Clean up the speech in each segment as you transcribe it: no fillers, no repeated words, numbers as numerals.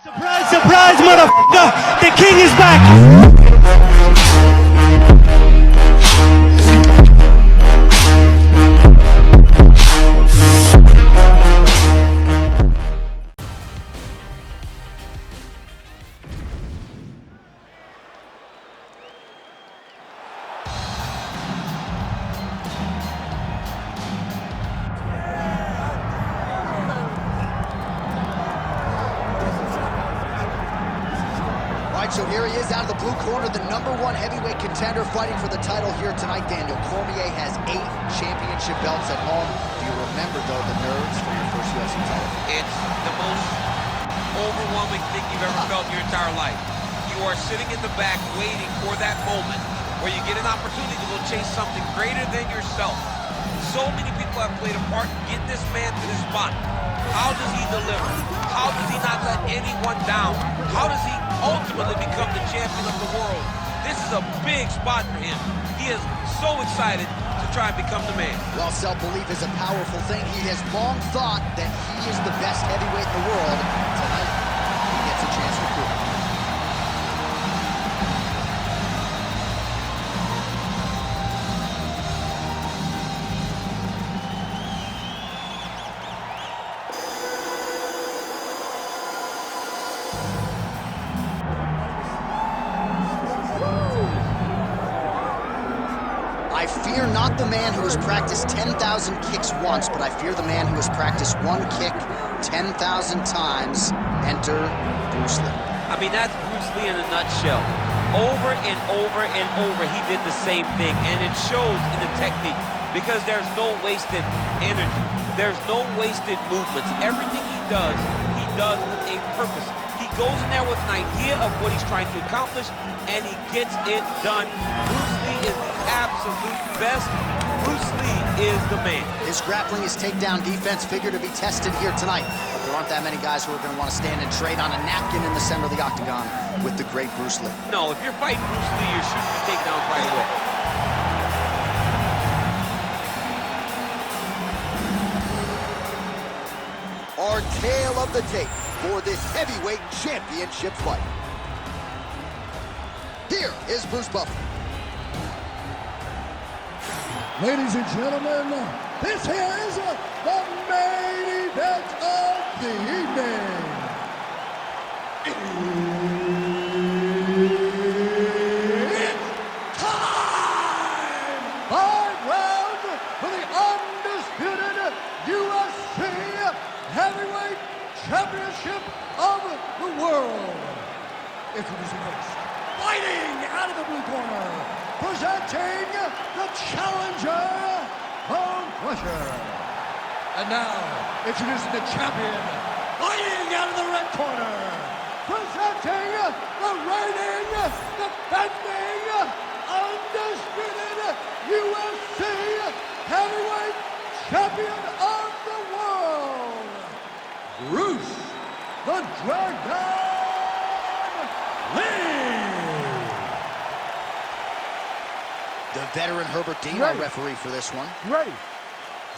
Surprise, surprise, motherfucker! The king is back! So here he is out of the blue corner, the #1 heavyweight contender fighting for the title here tonight. Daniel Cormier has 8 championship belts at home. Do you remember, though, the nerves for your first UFC title? It's the most overwhelming thing you've ever felt in your entire life. You are sitting in the back waiting for that moment where you get an opportunity to go chase something greater than yourself. So many people have played a part in getting this man to this spot. How does he deliver? How does he not let anyone down? How does he ultimately become the champion of the world? This is a big spot for him. He is so excited to try and become the man. Well, self-belief is a powerful thing. He has long thought that he is the best heavyweight in the world. Tonight, he gets a chance to prove it. I fear not the man who has practiced 10,000 kicks once, but I fear the man who has practiced one kick 10,000 times. Enter Bruce Lee. I mean, that's Bruce Lee in a nutshell. Over and over and over, he did the same thing, and it shows in the technique because there's no wasted energy. There's no wasted movements. Everything he does with a purpose. He goes in there with an idea of what he's trying to accomplish, and he gets it done. Bruce Lee is the absolute best. Bruce Lee is the man. His grappling, his takedown defense figure to be tested here tonight. But there aren't that many guys who are going to want to stand and trade on a napkin in the center of the octagon with the great Bruce Lee. No, if you're fighting Bruce Lee, you're shooting the takedowns right away. Our tale of the tape for this heavyweight championship fight. Here is Bruce Buffer. Ladies and gentlemen, this is the main event of the evening. It's time! 5 rounds for the undisputed UFC Heavyweight Championship of the world. Introducing first, fighting out of the blue corner, presenting the challenger from Russia. And now, introducing the champion, fighting out of the red corner, presenting the reigning, defending, undisputed UFC heavyweight champion of the world, Bruce the Dragon Lee. The veteran Herbert Dean, our referee for this one. Ready.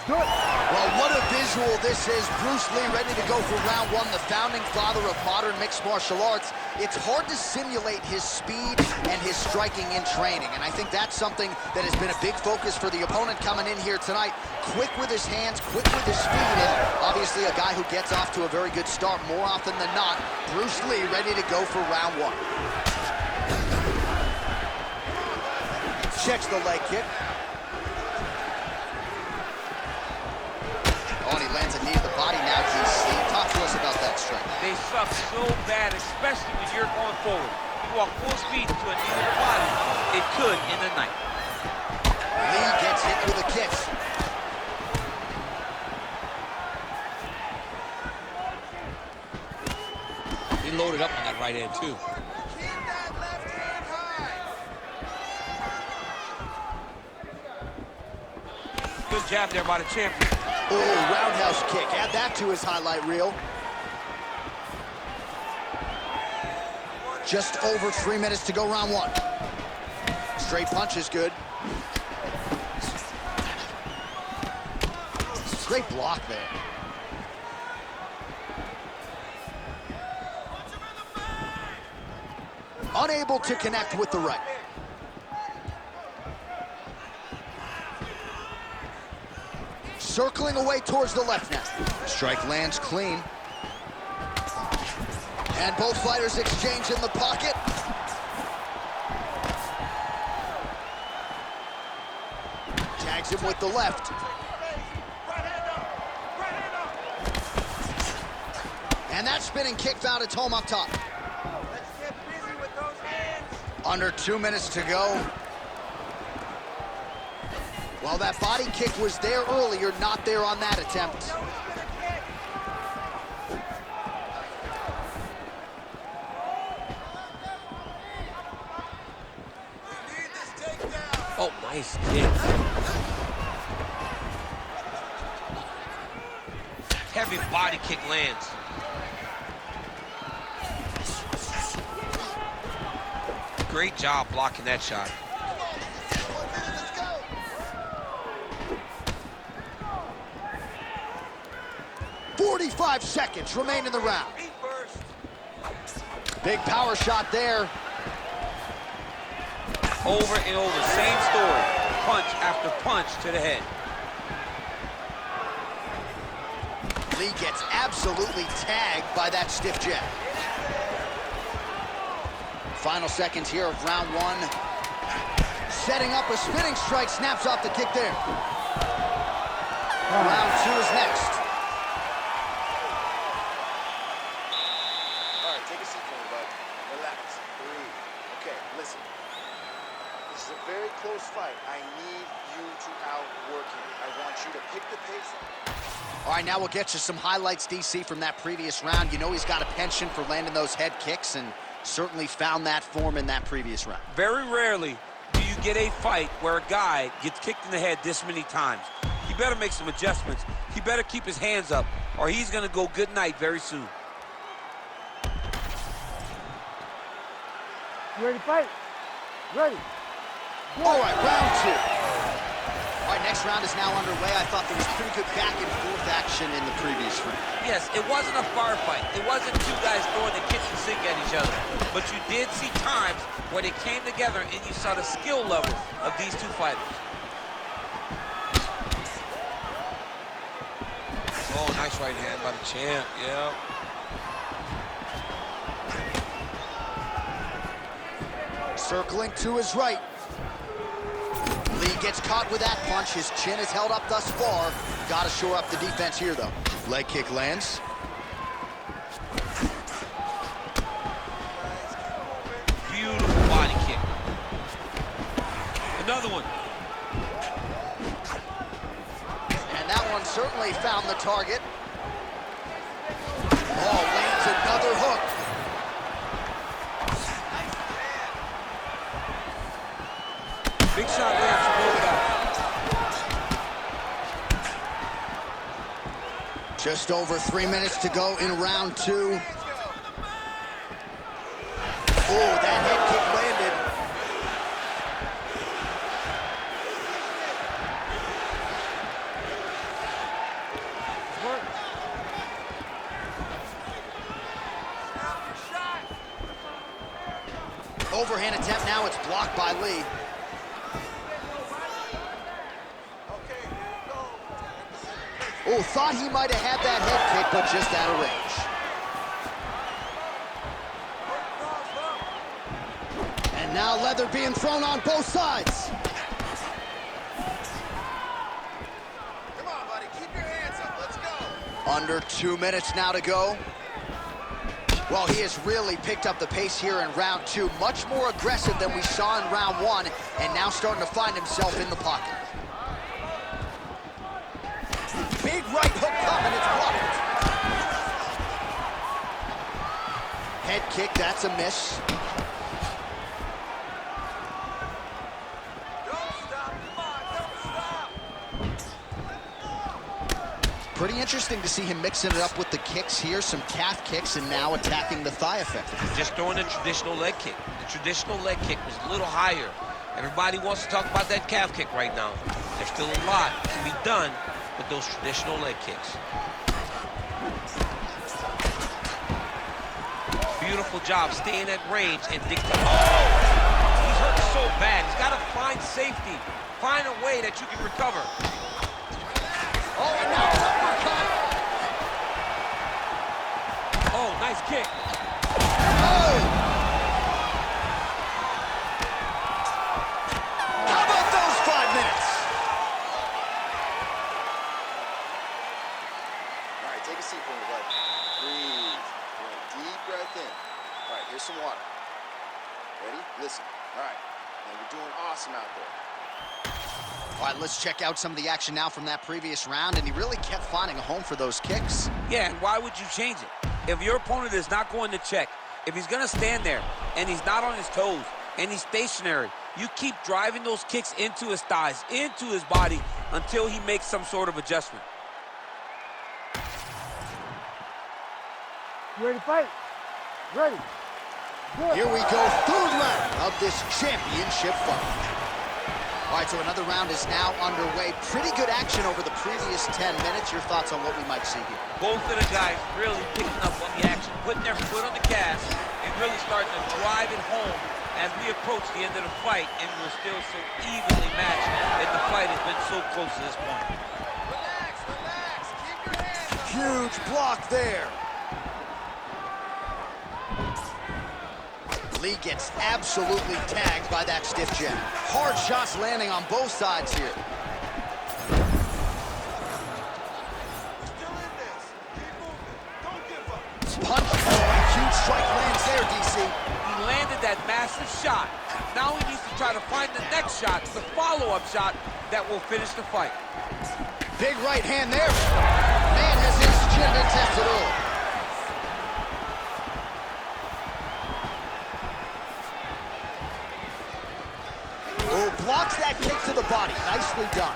Good. Well, what a visual this is. Bruce Lee ready to go for round 1, the founding father of modern mixed martial arts. It's hard to simulate his speed and his striking in training, and I think that's something that has been a big focus for the opponent coming in here tonight. Quick with his hands, quick with his speed, and obviously a guy who gets off to a very good start more often than not. Bruce Lee ready to go for round 1. Checks the leg kick. Oh, and he lands a knee to the body now, DC. Talk to us about that strike. They suck so bad, especially when you're going forward. You walk full speed into a knee to the body, it could end the night. Lee gets hit with a kick. He loaded up on that right hand, too. Good jab there by the champion. Oh, roundhouse kick. Add that to his highlight reel. Just over 3 minutes to go round 1. Straight punch is good. Great block there. Unable to connect with the right. Circling away towards the left now. Strike lands clean. And both fighters exchange in the pocket. Tags him with the left. And that spinning kick found its home up top. Let's get busy with those hands. Under 2 minutes to go. Well, that body kick was there earlier, not there on that attempt. Oh, nice kick. Heavy body kick lands. Great job blocking that shot. 45 seconds remain in the round. Big power shot there. Over and over, same story. Punch after punch to the head. Lee gets absolutely tagged by that stiff jab. Final seconds here of round one. Setting up a spinning strike, snaps off the kick there. Round two is next. All right, take a seat for me, bud. Relax, breathe. Okay, listen. This is a very close fight. I need you to outwork him. I want you to pick the pace up. All right, now we'll get you some highlights, DC, from that previous round. You know he's got a penchant for landing those head kicks, and certainly found that form in that previous round. Very rarely do you get a fight where a guy gets kicked in the head this many times. He better make some adjustments. He better keep his hands up, or he's gonna go good night very soon. You ready to fight? Ready. All right, round two. All right, next round is now underway. I thought there was pretty good back and forth action in the previous round. Yes, it wasn't a firefight. It wasn't two guys throwing the kitchen sink at each other. But you did see times where they came together and you saw the skill level of these two fighters. Oh, nice right hand by the champ, yeah. Circling to his right. Lee gets caught with that punch. His chin is held up thus far. Got to shore up the defense here, though. Leg kick lands. Beautiful body kick. Another one. And that one certainly found the target. Oh, lands another hook. Big shot lands from both guys. Just over 3 minutes to go in round two. Oh, that head kick landed. Overhand attempt now, it's blocked by Lee. Oh, thought he might have had that head kick, but just out of range. And now leather being thrown on both sides. Come on, buddy, keep your hands up, let's go. Under 2 minutes now to go. Well, he has really picked up the pace here in round two. Much more aggressive than we saw in round one, and now starting to find himself in the pocket. Big right hook coming, it's blocked. Head kick, that's a miss. Don't stop, come on, don't stop. Pretty interesting to see him mixing it up with the kicks here, some calf kicks, and now attacking the thigh effectively. Just throwing a traditional leg kick. The traditional leg kick was a little higher. Everybody wants to talk about that calf kick right now. There's still a lot to be done with those traditional leg kicks. beautiful job staying at range and dictating. Oh! He's hurt so bad. He's got to find safety. Find a way that you can recover. Oh, and now uppercut. Oh, nice kick. Oh! How about those 5 minutes? All right, take a seat for me, bud. Breathe. Deep breath in. All right, here's some water. Ready? Listen. All right. Now you're doing awesome out there. All right, let's check out some of the action now from that previous round, and he really kept finding a home for those kicks. Yeah, and why would you change it? If your opponent is not going to check, if he's going to stand there and he's not on his toes and he's stationary, you keep driving those kicks into his thighs, into his body, until he makes some sort of adjustment. You ready to fight? Ready. Good. Here we go, third round of this championship fight. All right, so another round is now underway. Pretty good action over the previous 10 minutes. Your thoughts on what we might see here? Both of the guys really picking up on the action, putting their foot on the gas, and really starting to drive it home as we approach the end of the fight, and we're still so evenly matched, and the fight has been so close to this point. Relax, relax. Keep your hands up. Huge block there. Lee gets absolutely tagged by that stiff jab. Hard shots landing on both sides here. Still in this. Keep moving. Don't give up. Punch. Oh, huge strike lands there, DC. He landed that massive shot. Now he needs to try to find the next shot, the follow-up shot that will finish the fight. Big right hand there. Man has his chin been tested early. Oh, blocks that kick to the body. Nicely done.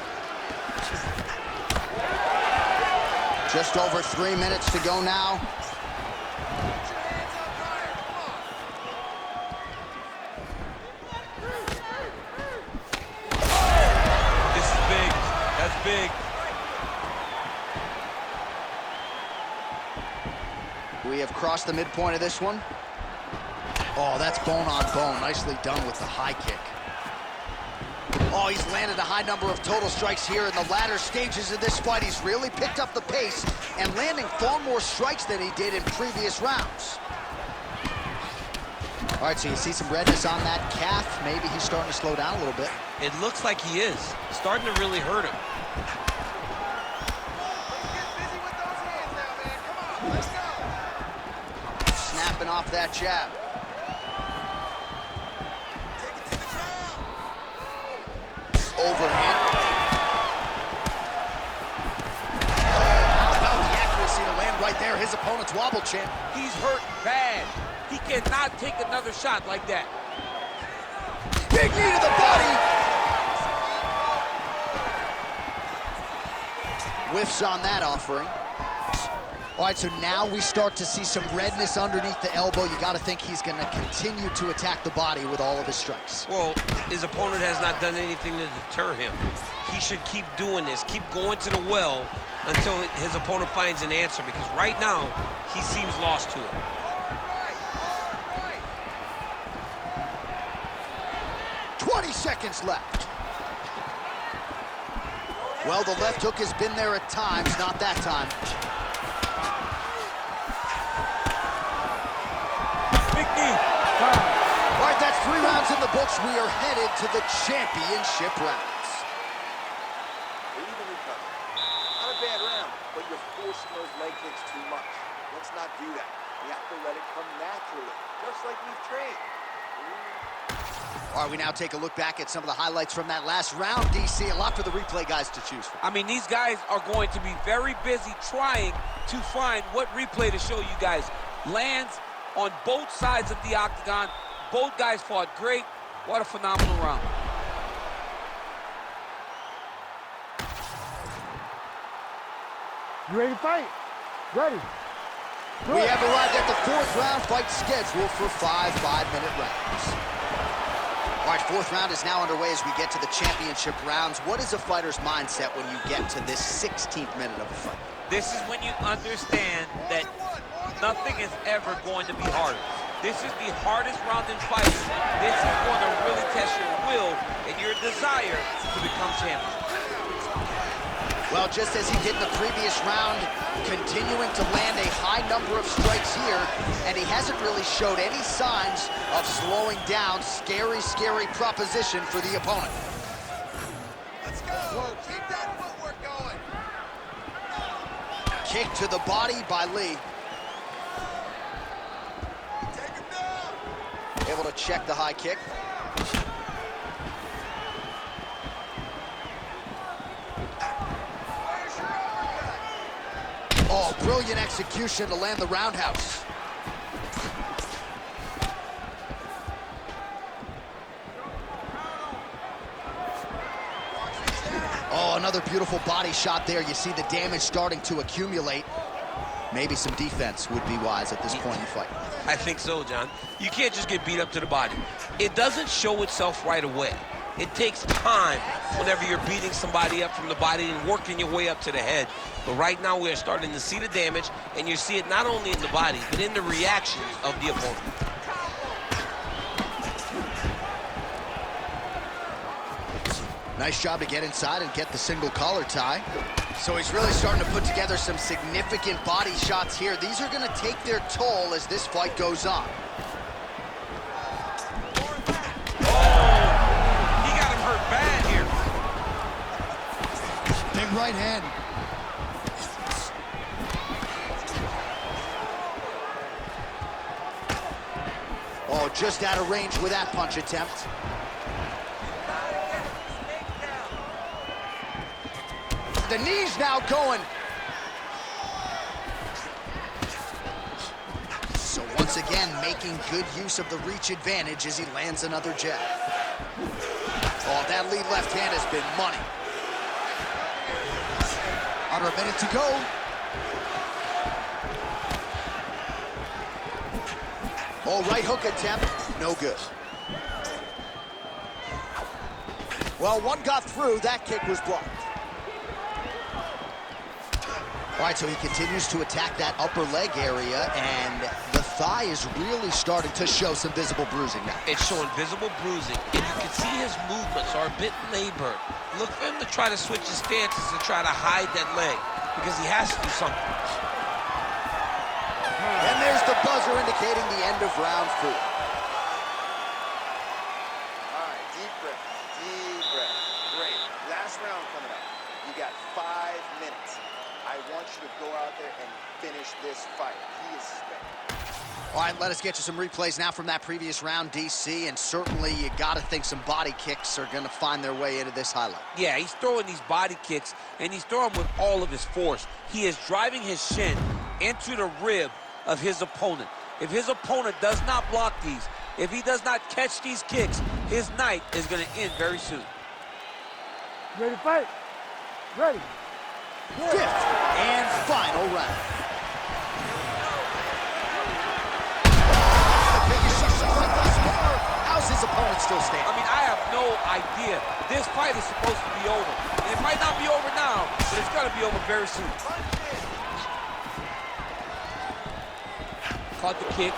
Just over 3 minutes to go now. Put your hands up higher. Come on. This is big. That's big. We have crossed the midpoint of this one. Oh, that's bone on bone. Nicely done with the high kick. Oh, he's landed a high number of total strikes here in the latter stages of this fight. He's really picked up the pace and landing far more strikes than he did in previous rounds. All right, so you see some redness on that calf. Maybe he's starting to slow down a little bit. It looks like he is. It's starting to really hurt him. Get busy with those hands now, man. Come on, let's go. Snapping off that jab. Take it to the ground. Overhand. How about the accuracy to land right there? His opponent's wobble chin. He's hurt bad. He cannot take another shot like that. Big knee to the body. Whiffs on that offering. All right, so now we start to see some redness underneath the elbow. You got to think he's going to continue to attack the body with all of his strikes. Well, his opponent has not done anything to deter him. He should keep doing this, keep going to the well until his opponent finds an answer, because right now, he seems lost to it. All right. 20 seconds left. Well, the left hook has been there at times, not that time. Big knee. All right, that's 3 rounds in the books. We are headed to the championship rounds. Evenly covered. Not a bad round, but you're forcing those leg kicks too much. Let's not do that. We have to let it come naturally, just like we've trained. All right, we now take a look back at some of the highlights from that last round, DC. A lot for the replay guys to choose from. I mean, these guys are going to be very busy trying to find what replay to show you guys. Lands on both sides of the octagon. Both guys fought great. What a phenomenal round. You ready to fight? Ready. Good. We have arrived at the 4th round fight scheduled for 5 5-minute rounds. All right, 4th round is now underway as we get to the championship rounds. What is a fighter's mindset when you get to this 16th minute of a fight? This is when you understand that nothing is ever going to be harder. This is the hardest round in fighting. This is going to really test your will and your desire to become champion. Well, just as he did in the previous round, continuing to land a high number of strikes here, and he hasn't really showed any signs of slowing down. Scary, scary proposition for the opponent. Let's go. Keep that footwork going. Kick to the body by Lee. Take him down. Able to check the high kick. Oh, brilliant execution to land the roundhouse. Oh, another beautiful body shot there. You see the damage starting to accumulate. Maybe some defense would be wise at this point in the fight. I think so, John. You can't just get beat up to the body. It doesn't show itself right away. It takes time whenever you're beating somebody up from the body and working your way up to the head. But right now we are starting to see the damage, and you see it not only in the body, but in the reactions of the opponent. Nice job to get inside and get the single collar tie. So he's really starting to put together some significant body shots here. These are going to take their toll as this fight goes on. Bad here. Big right hand. Oh, just out of range with that punch attempt. The knee's now going. So once again, making good use of the reach advantage as he lands another jab. Oh, that lead left hand has been money. Under a minute to go. Oh, right hook attempt, no good. Well, one got through, that kick was blocked. All right, so he continues to attack that upper leg area, and the thigh is really starting to show some visible bruising now. It's showing visible bruising, and you can see his movements are a bit labored. Look for him to try to switch his stances to try to hide that leg, because he has to do something. And there's the buzzer indicating the end of round 4. All right, deep breath, deep breath. Great. Last round coming up. You got 5 minutes. I want you to go out there and finish this fight. He is spent. All right, let us get you some replays now from that previous round, DC, and certainly you got to think some body kicks are going to find their way into this highlight. Yeah, he's throwing these body kicks, and he's throwing with all of his force. He is driving his shin into the rib of his opponent. If his opponent does not block these, if he does not catch these kicks, his night is going to end very soon. Ready to fight? Ready. Fifth and final round. The biggest success thus far. How's his opponent still standing? I mean, I have no idea. This fight is supposed to be over. And it might not be over now, but it's going to be over very soon. Caught the kick.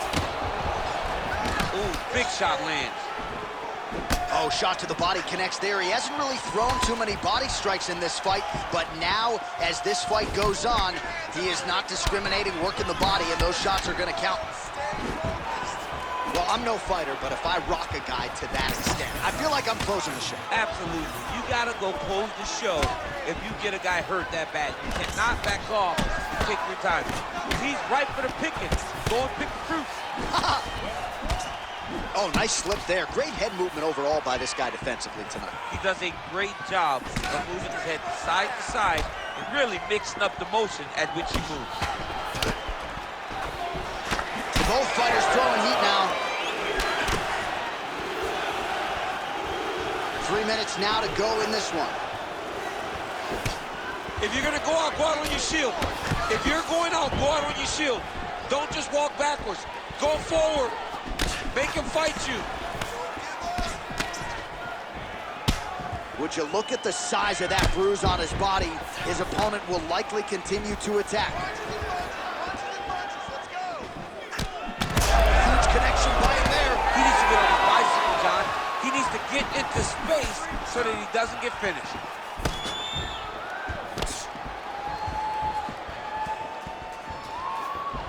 Ooh, big shot lands. Oh, shot to the body connects there. He hasn't really thrown too many body strikes in this fight, but now, as this fight goes on, he is not discriminating, working the body, and those shots are going to count. Well, I'm no fighter, but if I rock a guy to that extent, I feel like I'm closing the show. Absolutely. You got to go close the show if you get a guy hurt that bad. You cannot back off and take your time. He's right for the picking. Go and pick the fruits. Oh, nice slip there. Great head movement overall by this guy defensively tonight. He does a great job of moving his head side to side and really mixing up the motion at which he moves. Both fighters throwing heat now. 3 minutes now to go in this one. If you're going to go out on your shield. If you're going out, go out on your shield. Don't just walk backwards. Go forward. Make him fight you. Would you look at the size of that bruise on his body? His opponent will likely continue to attack. Huge connection doesn't get finished.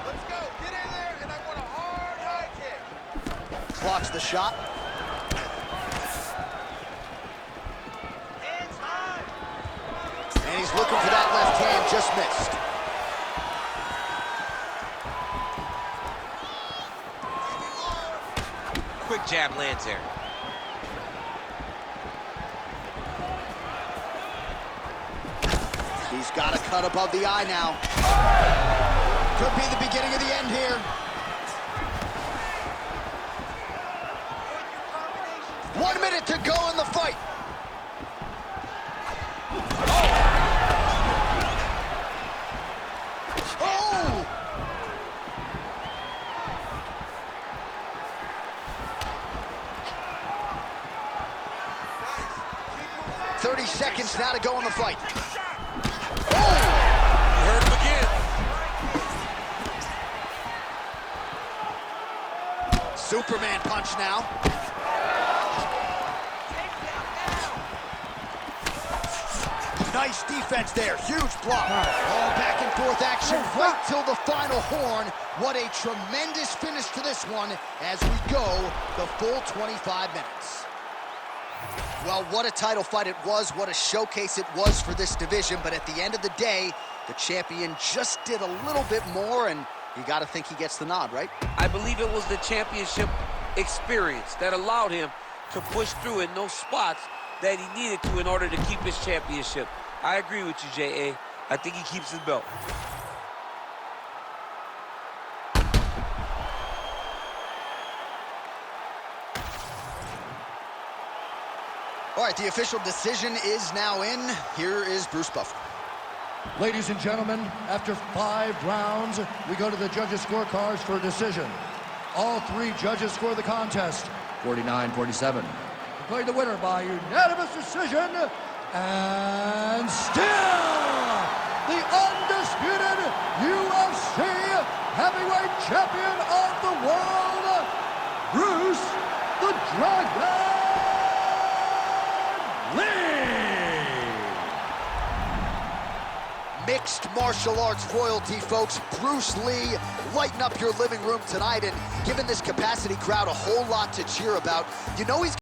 Let's go. Get in there, and I want a hard high kick. Blocks the shot. Hands high. And he's looking for that left hand, just missed. Quick jab lands there. He's got a cut above the eye now. Could be the beginning of the end here. 1 minute to go in the fight. Oh! 30 seconds now to go in the fight. You heard him again. Superman punch now. Nice defense there, huge block. All back and forth action right till the final horn. What a tremendous finish to this one as we go the full 25 minutes. Well, what a title fight it was, what a showcase it was for this division, but at the end of the day, the champion just did a little bit more, and you gotta think he gets the nod, right? I believe it was the championship experience that allowed him to push through in those spots that he needed to in order to keep his championship. I agree with you, J.A. I think he keeps his belt. All right, the official decision is now in. Here is Bruce Buffer. Ladies and gentlemen, after 5 rounds, we go to the judges' scorecards for a decision. All 3 judges score the contest 49-47. Declared the winner by unanimous decision, and still the undisputed UFC heavyweight champion of the world, Bruce the Dragon Lee. Mixed martial arts royalty, folks. Bruce Lee lighting up your living room tonight and giving this capacity crowd a whole lot to cheer about. You know he's